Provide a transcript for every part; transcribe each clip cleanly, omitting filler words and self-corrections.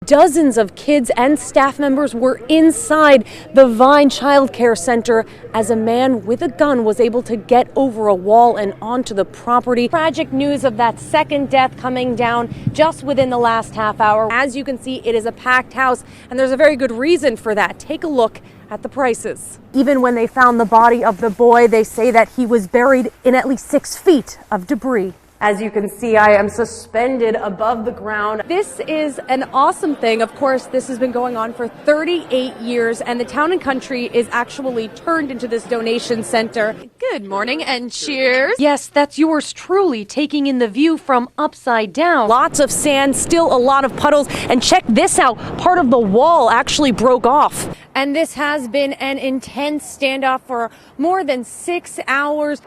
Dozens of kids and staff members were inside the Vine Child Care Center as a man with a gun was able to get over a wall and onto the property. Tragic news of that second death coming down just within the last half hour. As you can see, it is a packed house, and there's a very good reason for that. Take a look at the prices. Even when they found the body of the boy, they say that he was buried in at least 6 feet of debris. As you can see, I am suspended above the ground. This is an awesome thing. Of course, this has been going on for 38 years, and the Town and Country is actually turned into this donation center. Good morning and cheers. Yes, that's yours truly, taking in the view from upside down. Lots of sand, still a lot of puddles, and check this out. Part of the wall actually broke off. And this has been an intense standoff for more than 6 hours.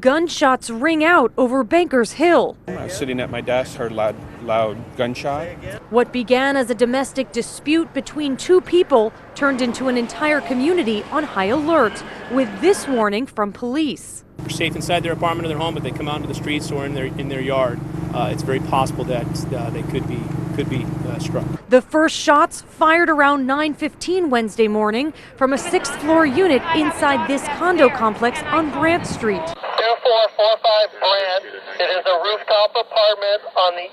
Gunshots ring out over Bankers Hill. I was sitting at my desk, heard loud gunshot. What began as a domestic dispute between two people turned into an entire community on high alert, with this warning from police. They're safe inside their apartment or their home, but they come out into the streets or in their yard. It's very possible that they could be struck. The first shots fired around 9:15 Wednesday morning from a 6th floor unit inside this condo complex on Grant Street. 2445 Grant. It is a rooftop apartment on the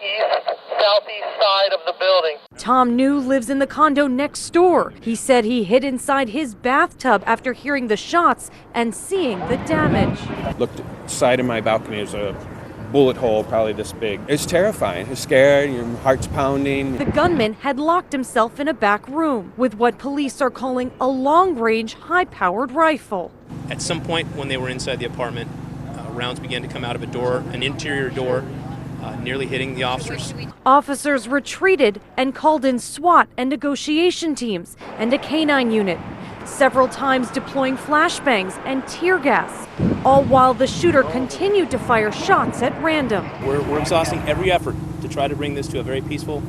southeast side of the building. Tom New lives in the condo next door. He said he hid inside his bathtub after hearing the shots and seeing the damage. Looked side of my balcony, there's a bullet hole probably this big. It's terrifying. You're scared, your heart's pounding. The gunman had locked himself in a back room with what police are calling a long-range, high-powered rifle. At some point when they were inside the apartment, rounds began to come out of a door, an interior door, nearly hitting the officers. Officers retreated and called in SWAT and negotiation teams and a canine unit, several times deploying flashbangs and tear gas, all while the shooter continued to fire shots at random. We're exhausting every effort to try to bring this to a very peaceful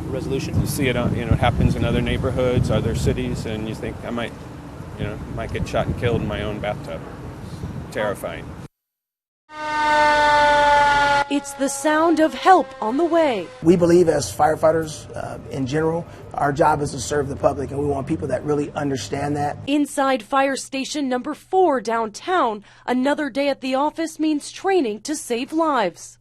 resolution. You see it, it happens in other neighborhoods, other cities, and you think I might get shot and killed in my own bathtub. Terrifying. It's the sound of help on the way. We believe as firefighters in general, our job is to serve the public, and we want people that really understand that. Inside Fire Station number 4 downtown, another day at the office means training to save lives.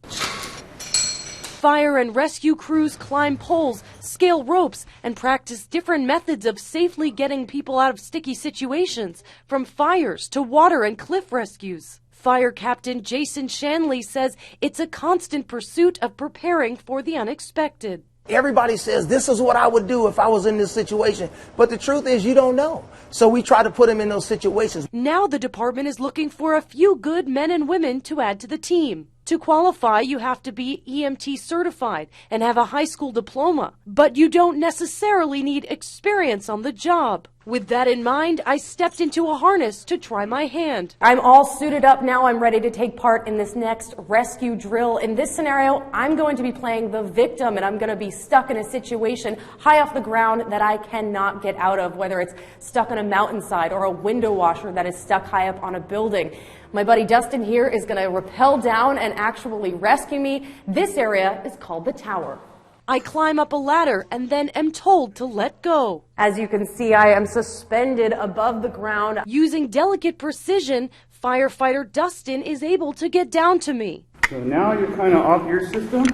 Fire and rescue crews climb poles, scale ropes, and practice different methods of safely getting people out of sticky situations, from fires to water and cliff rescues. Fire Captain Jason Shanley says it's a constant pursuit of preparing for the unexpected. Everybody says, this is what I would do if I was in this situation. But the truth is, you don't know. So we try to put them in those situations. Now the department is looking for a few good men and women to add to the team. To qualify, you have to be EMT certified and have a high school diploma. But you don't necessarily need experience on the job. With that in mind, I stepped into a harness to try my hand. I'm all suited up now. I'm ready to take part in this next rescue drill. In this scenario, I'm going to be playing the victim, and I'm going to be stuck in a situation high off the ground that I cannot get out of, whether it's stuck on a mountainside or a window washer that is stuck high up on a building. My buddy Dustin here is going to rappel down and actually rescue me. This area is called the tower. I climb up a ladder and then am told to let go. As you can see, I am suspended above the ground. Using delicate precision, firefighter Dustin is able to get down to me. So now you're kind of off your system.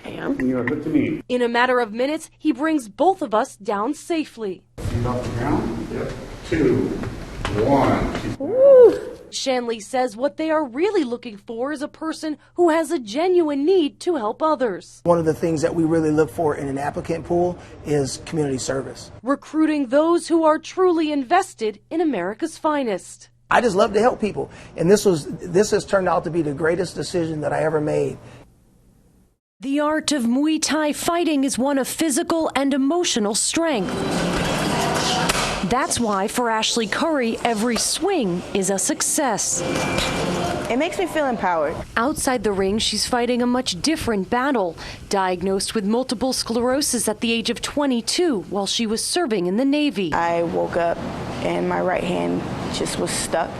I am. And you're hooked to me. In a matter of minutes, he brings both of us down safely. Feet off the ground. Yep. 2, 1. Woo. Shanley says what they are really looking for is a person who has a genuine need to help others. One of the things that we really look for in an applicant pool is community service. Recruiting those who are truly invested in America's finest. I just love to help people, and this has turned out to be the greatest decision that I ever made. The art of Muay Thai fighting is one of physical and emotional strength. That's why for Ashley Curry, every swing is a success. It makes me feel empowered. Outside the ring, she's fighting a much different battle. Diagnosed with multiple sclerosis at the age of 22 while she was serving in the Navy. I woke up and my right hand just was stuck,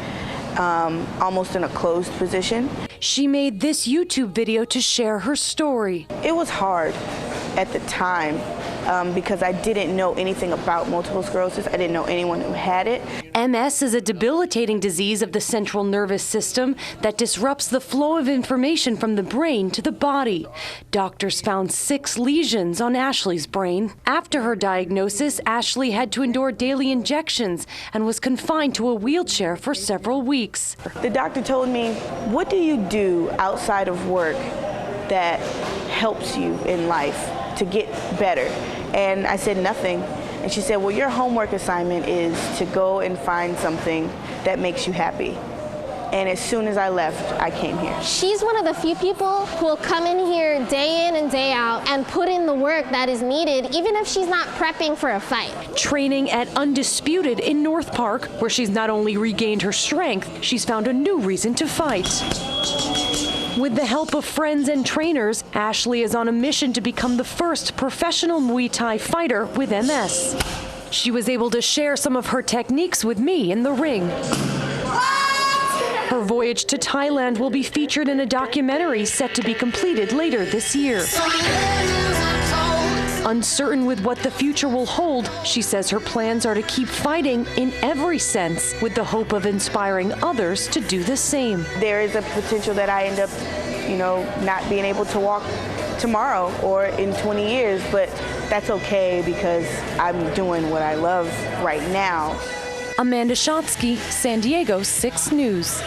almost in a closed position. She made this YouTube video to share her story. It was hard at the time because I didn't know anything about multiple sclerosis. I didn't know anyone who had it. MS is a debilitating disease of the central nervous system that disrupts the flow of information from the brain to the body. Doctors found 6 lesions on Ashley's brain. After her diagnosis, Ashley had to endure daily injections and was confined to a wheelchair for several weeks. The doctor told me, "What do you do outside of work that helps you in life to get better?" And I said, "Nothing." And she said, "Well, your homework assignment is to go and find something that makes you happy." And as soon as I left, I came here. She's one of the few people who will come in here day in and day out and put in the work that is needed, even if she's not prepping for a fight. Training at Undisputed in North Park, where she's not only regained her strength, she's found a new reason to fight. With the help of friends and trainers, Ashley is on a mission to become the first professional Muay Thai fighter with MS. She was able to share some of her techniques with me in the ring. Her voyage to Thailand will be featured in a documentary set to be completed later this year. Uncertain with what the future will hold, she says her plans are to keep fighting in every sense, with the hope of inspiring others to do the same. There is a potential that I end up, not being able to walk tomorrow or in 20 years, but that's okay because I'm doing what I love right now. Amanda Shotsky, San Diego 6 News.